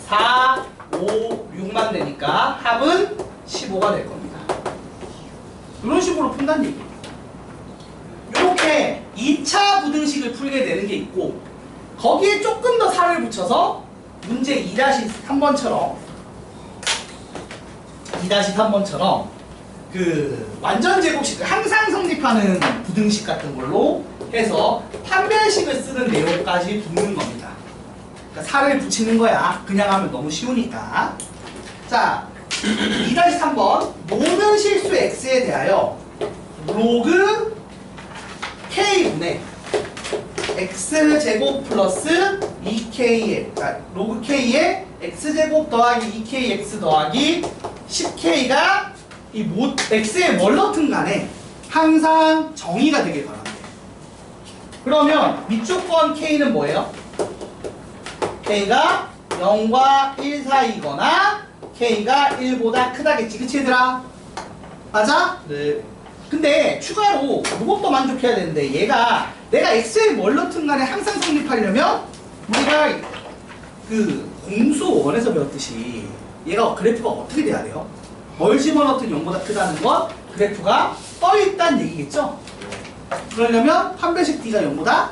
4, 5, 6만 되니까 합은 15가 될 겁니다. 이런 식으로 푼다는 얘기예요. 이렇게 2차 부등식을 풀게 되는 게 있고 거기에 조금 더 살을 붙여서 문제 2-3번처럼 그 완전 제곱식 항상 성립하는 부등식 같은 걸로 해서 판별식을 쓰는 내용까지 붙는 겁니다. 그러니까 살을 붙이는 거야. 그냥 하면 너무 쉬우니까. 자, 2-3번 모든 실수 x에 대하여 로그 k분의 x제곱 플러스 2k에 그러니까 로그 k에 x제곱 더하기 2kx 더하기 10k가 이 x에 뭘 넣든 간에 항상 정의가 되길 바랍니다. 그러면 밑쪽 건 k는 뭐예요? k가 0과 1 사이거나 k가 1보다 크다겠지. 그치 얘들아? 맞아? 네. 근데 추가로 이것도 만족해야 되는데 얘가 내가 x에 뭘 넣든 간에 항상 성립하려면 우리가 그 공수 원에서 배웠듯이 얘가 그래프가 어떻게 돼야 돼요? 뭘 집어넣든 0보다 크다는 건 그래프가 떠있다는 얘기겠죠? 그러려면 판별식 d가 0보다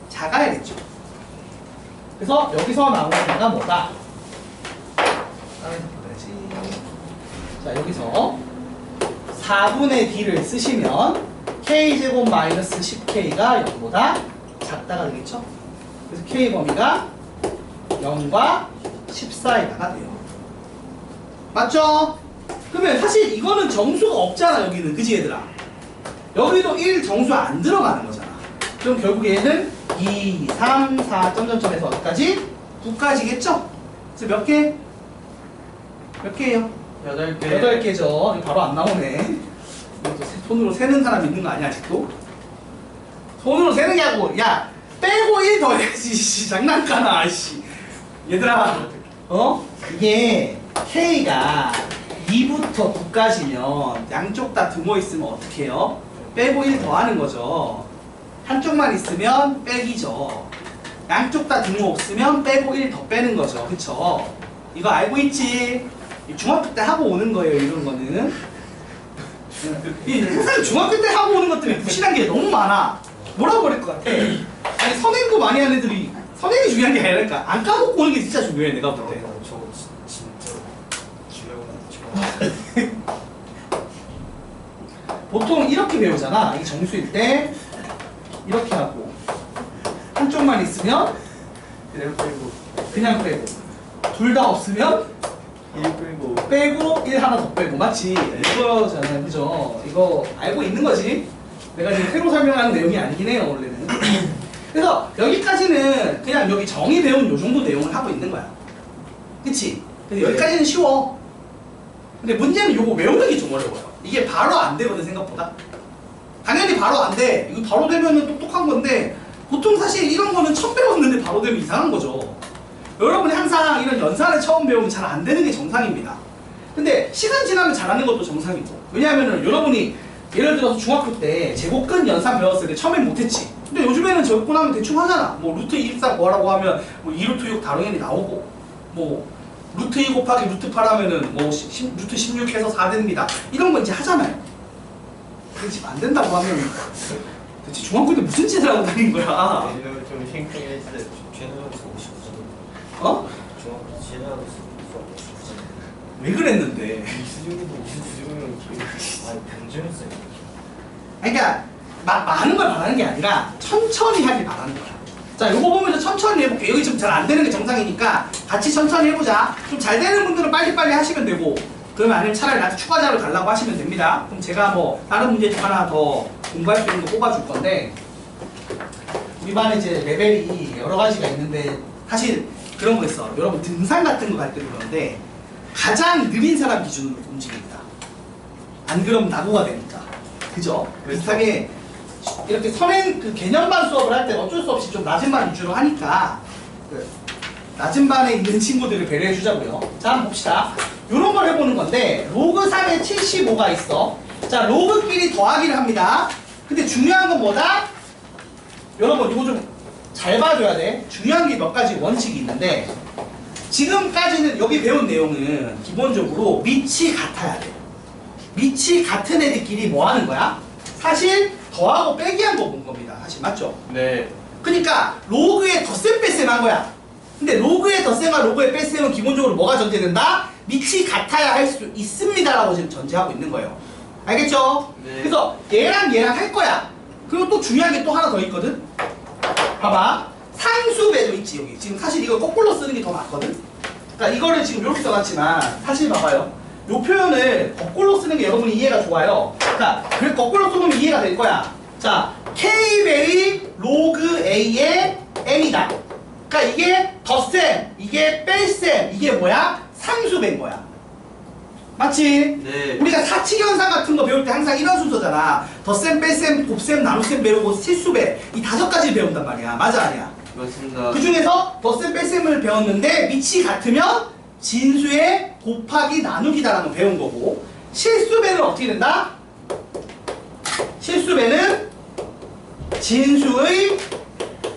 작아야겠죠. 그래서 여기서 나오는 데가 뭐다? 자, 여기서 4분의 d를 쓰시면 k제곱 마이너스 10k가 0보다 작다가 되겠죠? 그래서 k 범위가 0과 10 사이가 돼요. 맞죠? 그러면 사실 이거는 정수가 없잖아 여기는. 그지 얘들아? 여기도 1 정수 안 들어가는 거잖아. 그럼 결국 얘는 2, 3, 4 점점점에서 어디까지? 9까지겠죠? 그래서 몇 개? 몇 개예요? 8개. 8개죠. 바로 안 나오네. 이것도 손으로 세는 사람 있는 거 아니야 아직도? 손으로 세는 게 아니고 야 빼고 1 더해야지. 씨, 장난까나 씨. 얘들아 이게 K가 2부터 9까지면 양쪽 다 등호 있으면 어떻게 해요? 빼고 1 더하는 거죠. 한쪽만 있으면 빼기죠. 양쪽 다 등호 없으면 빼고 1 더 빼는 거죠. 그쵸? 이거 알고 있지? 중학교 때 하고 오는 거예요 이런 거는. 사실 중학교 때 하고 오는 것들이 부실한 게 너무 많아. 뭐라고 그럴 것 같아? 아니 선행도 많이 하는 애들이 선행이 중요한 게 아니랄까? 안 까먹고 오는 게 진짜 중요해 내가 볼 때. 저 진짜 기억나. 보통 이렇게 배우잖아. 이게 정수일 때 이렇게 하고 한쪽만 있으면 그냥 빼고 둘 다 없으면 1 빼고. 빼고 1 하나 더 빼고 맞지? 이거잖아요. 그죠? 이거 알고 있는 거지? 내가 지금 새로 설명하는 내용이 아니긴 해요 원래는. 그래서 여기까지는 그냥 여기 정의 배운 요 정도 내용을 하고 있는 거야. 그치? 근데 여기까지는 쉬워. 근데 문제는 요거 외우는 게 좀 어려워요. 이게 바로 안 되거든 생각보다. 당연히 바로 안 돼. 이거 바로 되면은 똑똑한 건데 보통 사실 이런 거는 처음 배웠는데 바로 되면 이상한 거죠. 여러분이 항상 이런 연산을 처음 배우면 잘 안 되는 게 정상입니다. 근데 시간 지나면 잘하는 것도 정상이고. 왜냐하면은 여러분이 예를 들어서 중학교 때 제곱근 연산 배웠을 때 처음엔 못했지. 근데 요즘에는 제곱근 하면 대충 하잖아. 뭐 루트 24 구하라고 하면 뭐 2루트 6 다릉연이 나오고 뭐 루트 2 곱하기 루트 8 하면은 뭐 루트 16 해서 4 됩니다. 이런 거 이제 하잖아요. 근데 지금 안 된다고 하면 대체 중학교 때 무슨 짓을 하고 다닌 거야? 이거 좀 싱싱했어요. 제너럴스 59점. 어? 중학교 제너럴스 59점. 왜 그랬는데? 이수준이도 59점이면 기억이 변정했어요. 그러니까 많은 걸 바라는 게 아니라 천천히 하길 바라는 거야. 자, 요거 보면서 천천히 해볼게. 여기 좀 잘 안 되는 게 정상이니까 같이 천천히 해보자. 좀 잘 되는 분들은 빨리빨리 하시면 되고, 그러면 아니면 차라리 나한테 추가 자료 달라고 하시면 됩니다. 그럼 제가 뭐 다른 문제 좀 하나 더 공부할 수 있는 거 뽑아줄 건데, 우리 반에 이제 레벨이 여러 가지가 있는데 사실 그런 거 있어. 여러분 등산 같은 거 갈 때도 그런데 가장 느린 사람 기준으로 움직입니다. 안 그러면 낙오가 되니까. 그죠? 비슷하게 이렇게 선행 그 개념반 수업을 할 때 어쩔 수 없이 좀 낮은 반 위주로 하니까 그 낮은 반에 있는 친구들을 배려해 주자고요. 자, 한번 봅시다. 이런 걸 해보는 건데 로그 3에 75가 있어. 자, 로그끼리 더하기를 합니다. 근데 중요한 건 뭐다? 여러분 이거 좀 잘 봐줘야 돼. 중요한 게 몇 가지 원칙이 있는데 지금까지는 여기 배운 내용은 기본적으로 밑이 같아야 돼. 밑이 같은 애들끼리 뭐 하는 거야? 사실 더하고 빼기 한 거 본 겁니다. 사실 맞죠? 네. 그러니까 로그의 덧셈 뺄셈 한 거야. 근데 로그의 덧셈과 로그의 뺄셈은 기본적으로 뭐가 전제된다? 밑이 같아야 할 수 있습니다라고 지금 전제하고 있는 거예요. 알겠죠? 네. 그래서 얘랑 얘랑 할 거야. 그리고 또 중요한 게 또 하나 더 있거든. 봐봐. 상수배도 있지 여기. 지금 사실 이거 거꾸로 쓰는 게 더 맞거든. 그러니까 이거를 지금 이렇게 써놨지만 사실 봐봐요. 요 표현을 거꾸로 쓰는 게 여러분이 이해가 좋아요. 자, 그래 거꾸로 쓰면 이해가 될 거야. 자, K배의 로그 A의 M이다. 그러니까 이게 덧셈, 이게 뺄셈, 이게 뭐야? 상수배인 거야. 맞지? 네. 우리가 사칙현상 같은 거 배울 때 항상 이런 순서잖아. 덧셈, 뺄셈, 곱셈, 나눗셈 배우고 실수배. 이 5가지 배운단 말이야. 맞아, 아니야? 맞습니다. 그 중에서 덧셈, 뺄셈을 배웠는데 밑이 같으면 진수의 곱하기 나누기다라는 거 배운 거고, 실수배는 어떻게 된다? 실수배는 진수의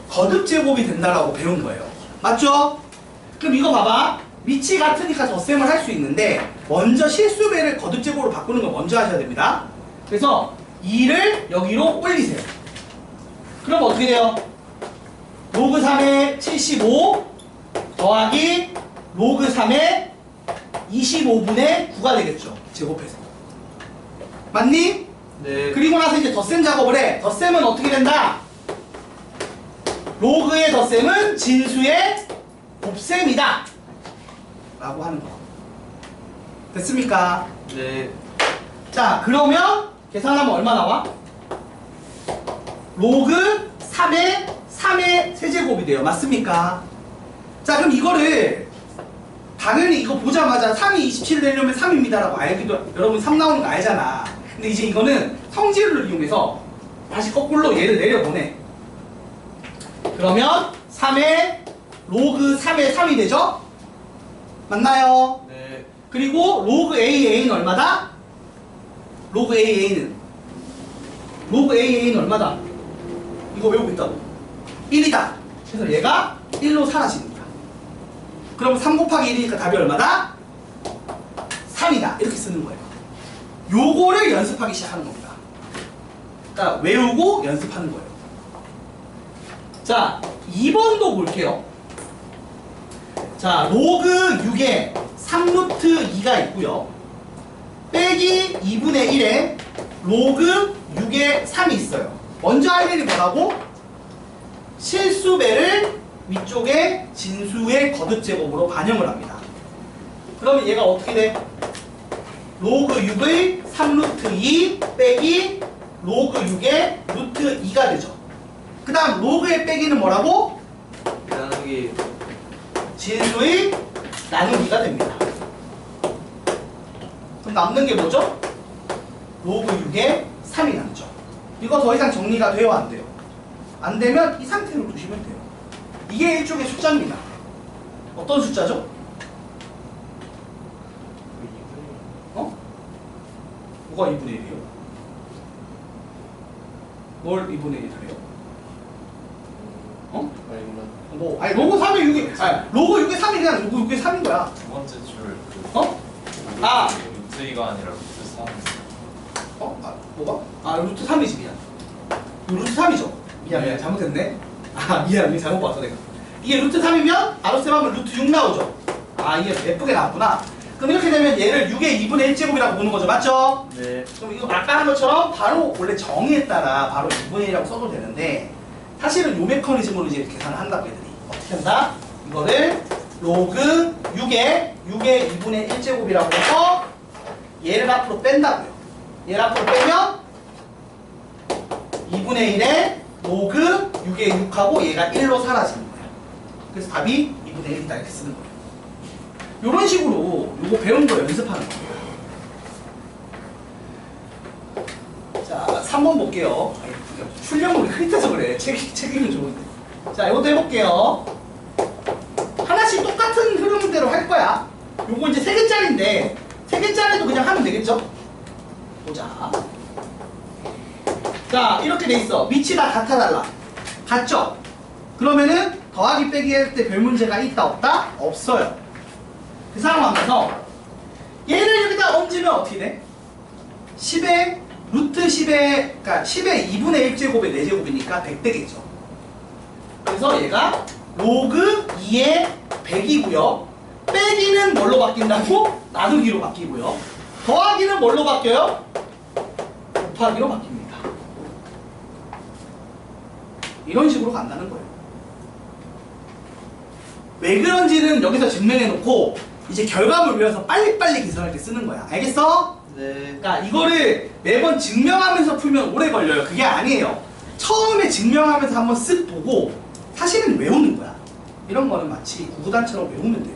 거듭제곱이 된다라고 배운 거예요. 맞죠? 그럼 이거 봐봐. 밑이 같으니까 덧셈을 할 수 있는데 먼저 실수배를 거듭제곱으로 바꾸는 거 먼저 하셔야 됩니다. 그래서 2를 여기로 올리세요. 그럼 어떻게 돼요? 로그 3에 75 더하기 로그 3에 25분의 9가 되겠죠. 제곱해서. 맞니? 네. 그리고 나서 이제 덧셈 작업을 해. 덧셈은 어떻게 된다? 로그의 덧셈은 진수의 곱셈이다 라고 하는 거. 됐습니까? 네. 자, 그러면 계산하면 얼마 나와? 로그 3의 세제곱이 돼요. 맞습니까? 자, 그럼 이거를 당연히 이거 보자마자 3이 27 되려면 3입니다 라고 알기도, 여러분 3 나오는 거 알잖아. 근데 이제 이거는 성질을 이용해서 다시 거꾸로 얘를 내려보내. 그러면 3의 로그 3의 3이 되죠? 맞나요? 네. 그리고 로그 AA는 얼마다? 로그 AA는 얼마다? 이거 외우고 있다고. 1이다. 그래서 얘가 1로 사라집니다. 그럼 3 곱하기 1이니까 답이 얼마다? 3이다. 이렇게 쓰는 거예요. 요거를 연습하기 시작하는 겁니다. 그러니까 외우고 연습하는 거예요. 자, 2번도 볼게요. 자, 로그 6에 3루트 2가 있고요. 빼기 2분의 1에 로그 6에 3이 있어요. 먼저 할 일이 뭐라고? 실수배를 위쪽에 진수의 거듭제곱으로 반영을 합니다. 그러면 얘가 어떻게 돼? 로그 6의 3루트 2 빼기 로그 6의 루트 2가 되죠. 그 다음 로그의 빼기는 뭐라고? 나누기. 진수의 나누기가 됩니다. 그럼 남는 게 뭐죠? 로그 6에 3이 남죠. 이거 더 이상 정리가 돼요, 안 돼요? 안 되면 이 상태로 두시면 돼요. 이게 일종의 숫자입니다. 어떤 숫자죠? 어? 뭐가 2분의 1이에요? 뭘 2분의 1을 해요? 어? 뭐, 아니 로그 3에 6이, 아니 로그 6에 3이 그냥 로그 6에 3인 거야. 두 번째 줄 어? 아! 루트 2가 아니라 루트 3. 어? 아, 뭐가? 아, 루트 3이지, 그냥. 루트 3이죠. 미안, 네. 잘못했네. 아, 미안, 이거 잘못 봤어, 내가. 이게 루트 3이면, 바로셈 하면 루트 6 나오죠. 아, 이게 예쁘게 나왔구나. 그럼 이렇게 되면 얘를 6의 2분의 1제곱이라고 보는 거죠. 맞죠? 네. 그럼 이거 아까 한 것처럼 바로 원래 정의에 따라 바로 2분의 1이라고 써도 되는데, 사실은 요 메커니즘으로 이제 계산을 한다고 애들이. 어떻게 한다? 이거를 로그 6의 2분의 1제곱이라고 해서 얘를 앞으로 뺀다고요. 얘를 앞으로 빼면 2분의 1에 로그 6의 6하고 얘가 1로 사라지는 거예요. 그래서 답이 2분의 1이다 이렇게 쓰는 거예요. 이런 식으로 요거 배운 거 연습하는 겁니다. 자, 3번 볼게요. 출력물이 흐릿해서 그래. 책임은 좋은데. 자, 이것도 해볼게요. 하나씩 똑같은 흐름대로 할 거야. 요거 이제 3개짜리인데 3개짜리도 그냥 하면 되겠죠? 보자. 자, 이렇게 돼 있어. 밑이 다 같아 달라. 같죠? 그러면은 더하기 빼기 할 때 별 문제가 있다 없다? 없어요. 그 상황에서 얘를 여기다 얹으면 어떻게 돼? 10의 루트 10의 그러니까 10의 2분의 1제곱의 4제곱이니까 100 되겠죠. 그래서 얘가 로그 2의 100이고요. 빼기는 뭘로 바뀐다고? 나누기로 바뀌고요. 더하기는 뭘로 바뀌어요? 곱하기로 바뀝니다. 이런 식으로 간다는 거예요. 왜 그런지는 여기서 증명해 놓고 이제 결과물 외워서 빨리빨리 계산할 때 쓰는 거야. 알겠어? 네. 그러니까 이거를 매번 증명하면서 풀면 오래 걸려요. 그게 아니에요. 처음에 증명하면서 한번 쓱 보고 사실은 외우는 거야. 이런 거는 마치 구구단처럼 외우면 돼요.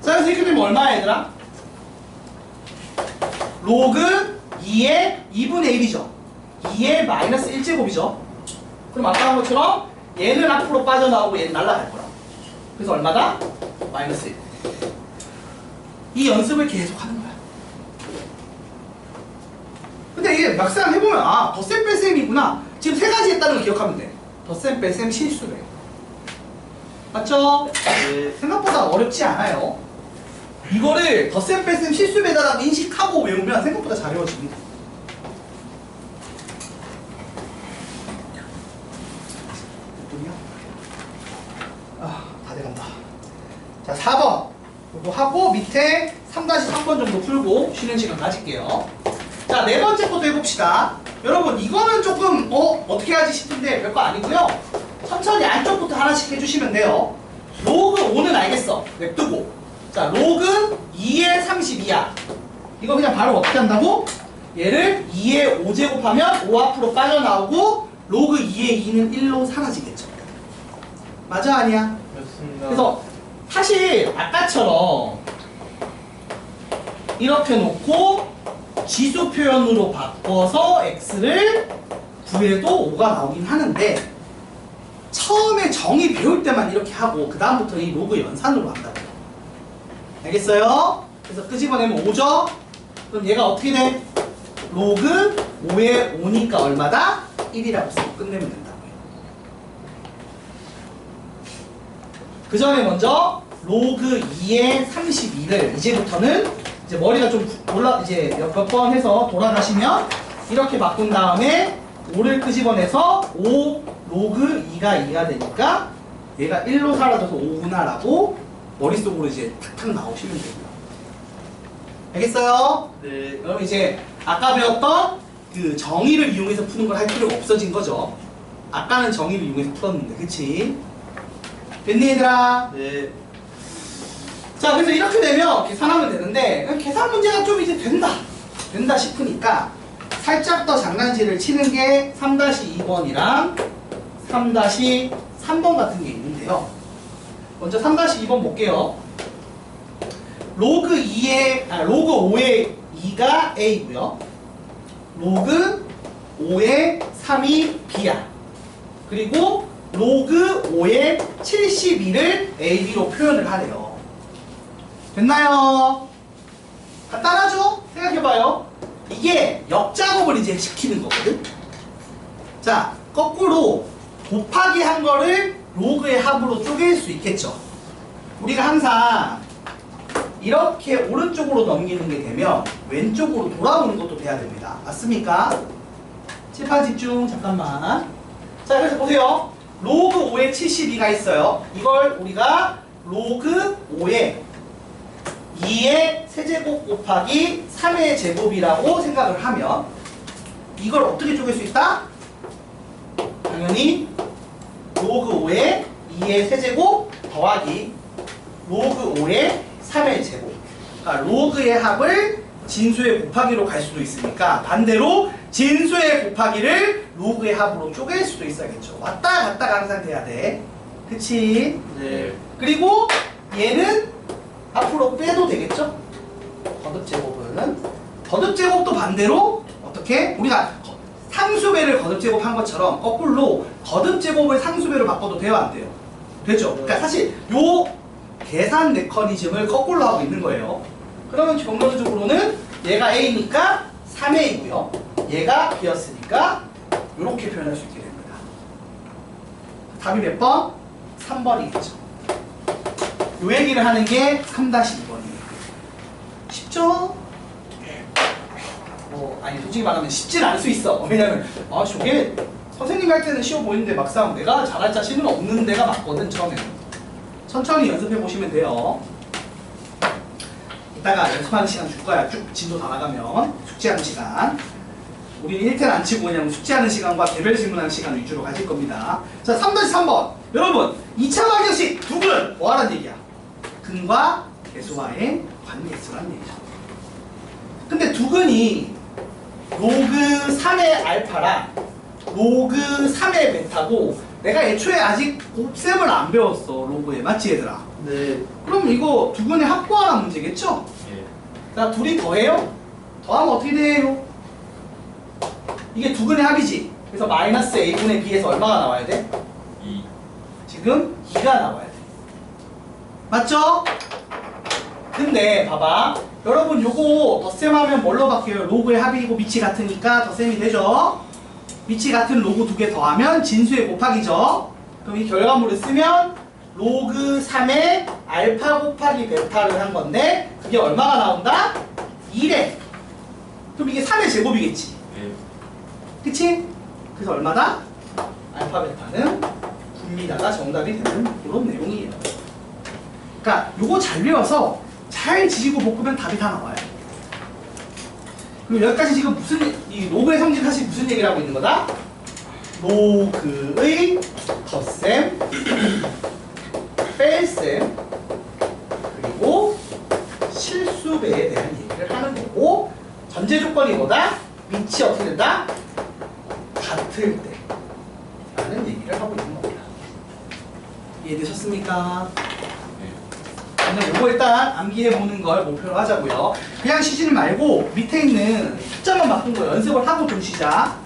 자, 그래서 이렇게 되면 얼마야 얘들아? 로그 2의 2분의 1이죠. 2의 마이너스 1제곱이죠. 그럼 아까 한 것처럼 얘는 앞으로 빠져나오고 얘는 날아갈 거라. 그래서 얼마다? 마이너스 1. 이 연습을 계속 하는 거야. 근데 이게 막상 해보면 아, 덧셈 뺄셈이구나. 지금 3가지 했다는 걸 기억하면 돼. 덧셈 뺄셈 실수래. 맞죠? 네. 생각보다 어렵지 않아요. 이거를 덧셈 뺄셈 실수 배달하고 인식하고 외우면 생각보다 잘 외워집니다. 다 돼간다. 자, 4번 이거 하고 밑에 3-3번 정도 풀고 쉬는 시간 가질게요. 자, 4번째 것도 해봅시다. 여러분 이거는 조금 어떻게 하지 싶은데 별거 아니고요. 천천히 안쪽부터 하나씩 해주시면 돼요. 로그 5는 알겠어. 냅두고. 자, 로그 2의 32야. 이거 그냥 바로 어떻게 한다고? 얘를 2의 5제곱하면 5 앞으로 빠져나오고 로그 2의 2는 1로 사라지겠죠. 맞아 아니야? 그렇습니다. 그래서 사실 아까처럼 이렇게 놓고 지수 표현으로 바꿔서 x를 구해도 5가 나오긴 하는데 처음에 정의 배울 때만 이렇게 하고 그 다음부터 이 로그 연산으로 한다고요. 알겠어요? 그래서 끄집어내면 5죠? 그럼 얘가 어떻게 돼? 로그 5의 5니까 얼마다? 1이라고 쓰고 끝내면 된다고요. 그 전에 먼저 로그 2의 32를 이제부터는 이제 머리가 좀 이제 몇 번 해서 돌아가시면 이렇게 바꾼 다음에 5를 끄집어내서 5 로그 2가 2가 되니까 얘가 1로 사라져서 5구나 라고 머릿속으로 이제 탁탁 나오시면 됩니다. 알겠어요? 네. 그럼 이제 아까 배웠던 그 정의를 이용해서 푸는 걸 할 필요가 없어진 거죠. 아까는 정의를 이용해서 풀었는데, 그치? 됐니 얘들아? 네. 자, 그래서 이렇게 되면 계산하면 되는데 계산 문제가 좀 이제 된다 싶으니까 살짝 더 장난질을 치는 게 3-2번이랑 3-3번 같은 게 있는데요. 먼저 3-2번 볼게요. 로그 5의 2가 a고요. 로그 5의 3이 b야. 그리고 로그 5의 72를 ab로 표현을 하래요. 됐나요? 간단하죠? 생각해봐요. 이게 역작업을 이제 시키는 거거든. 자, 거꾸로 곱하기 한 거를 로그의 합으로 쪼갤 수 있겠죠. 우리가 항상 이렇게 오른쪽으로 넘기는 게 되면 왼쪽으로 돌아오는 것도 돼야 됩니다. 맞습니까? 칠판 집중 잠깐만. 자 그래서 보세요. 로그 5에 72가 있어요. 이걸 우리가 로그 5에 2의 세제곱 곱하기 3의 제곱이라고 생각을 하면 이걸 어떻게 쪼갤 수 있다? 당연히 로그 5에 2의 세제곱 더하기 로그 5의 3의 제곱. 그러니까 로그의 합을 진수의 곱하기로 갈 수도 있으니까 반대로 진수의 곱하기를 로그의 합으로 쪼갤 수도 있어야겠죠. 왔다 갔다가 항상 돼야 돼. 그치? 네. 그리고 얘는 앞으로 빼도 되겠죠? 거듭제곱은 거듭제곱도 반대로 어떻게? 우리가 상수배를 거듭제곱 한 것처럼 거꾸로 거듭제곱을 상수배로 바꿔도 돼요 안 돼요? 되죠? 그러니까 사실 요 계산 메커니즘을 거꾸로 하고 있는 거예요. 그러면 결론적으로는 얘가 A니까 3A고요. 얘가 B였으니까 이렇게 표현할 수 있게 됩니다. 답이 몇 번? 3번이겠죠. 요 얘기를 하는 게 3-2번이에요. 쉽죠? 아니 솔직히 말하면 쉽진 않을 수 있어. 왜냐면 저게 선생님 할 때는 쉬워 보이는데 막상 내가 잘할 자신은 없는 데가 맞거든 처음에는. 천천히 연습해 보시면 돼요. 이따가 연습하는 시간 줄 거야. 쭉 진도 다 나가면 숙제하는 시간. 우리는 1태는 안 치고 그냥 숙제하는 시간과 개별 질문하는 시간 위주로 가질 겁니다. 자, 3-3번. 여러분, 2차 방정식 두근 뭐 하라는 얘기야? 근과 계수와의 관계수라는 얘기죠. 근데 두근이 로그 3의 알파랑 로그 3의 베타고 내가 애초에 아직 곱셈을 안 배웠어. 로그에. 맞지 얘들아? 네. 그럼 이거 두근의 합구하라는 문제겠죠? 예. 자, 둘이 더해요? 더하면 어떻게 돼요? 이게 두근의 합이지. 그래서 마이너스 a분의 b에서 얼마가 나와야 돼? 2. 지금 2가 나와야 돼. 맞죠? 근데 봐봐. 여러분 요거 덧셈하면 뭘로 바뀌어요? 로그의 합이고 밑이 같으니까 덧셈이 되죠? 밑이 같은 로그 두 개 더하면 진수의 곱하기죠? 그럼 이 결과물을 쓰면 로그 3의 알파 곱하기 베타를 한 건데 그게 얼마가 나온다? 2래. 그럼 이게 3의 제곱이겠지? 예. 그치? 그래서 얼마다? 알파 베타는 9입니다가 정답이 되는 그런 내용이에요. 그러니까 요거 잘 외워서 잘 지지고 볶으면 답이 다 나와요. 그리고 여기까지 지금 이 로그의 성질 사실 무슨 얘기를 하고 있는 거다? 로그의 덧셈, 뺄셈, 그리고 실수배에 대한 얘기를 하는 거고 전제 조건이 뭐다? 밑이 어떻게 된다? 같을 때 라는 얘기를 하고 있는 겁니다. 이해되셨습니까? 그냥 요거 일단 암기해보는 걸 목표로 하자고요. 그냥 쉬지는 말고 밑에 있는 숫자만 바꾼 거 연습을 하고 좀 쉬자.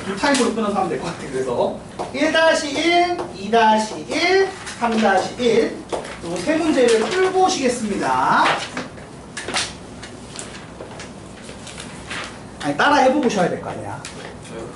두 타임으로 끊어서 하면 될 것 같아. 그래서 1-1, 2-1, 3-1 요 세 문제를 풀고 오시겠습니다. 아니 따라 해보고 쉬어야 될 거 아니야. 저요?